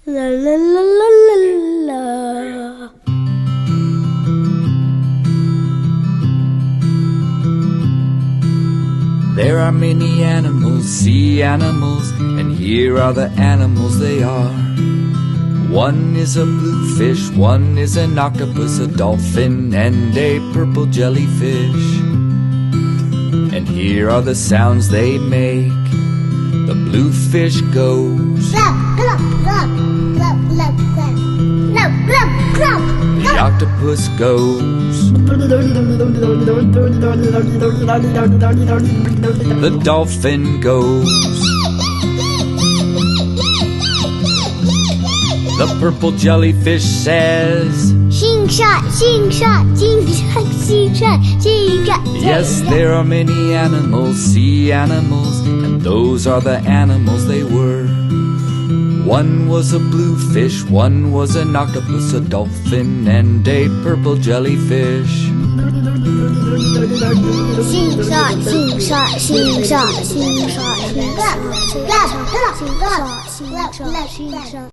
La la la la la la. There are many animals, sea animals, and here are the animals they are. One is a bluefish, one is an octopus, a dolphin, and a purple jellyfish. And here are the sounds they make. The bluefish goes, Glub, glub, glub, glub, glub, glub, glub, glub, glub. the octopus goes, the dolphin goes, the purple jellyfish says, Xing shot, xing shot, xing shot, xing shot, xing shot. yes, there are many animals, sea animals, and those are the animals they were. One was a bluefish, one was an octopus, a dolphin, and a purple jellyfish. Xing shot, xing shot, xing shot, xing shot, xing shot, xing shot, xing shot, xing shot, xing shot.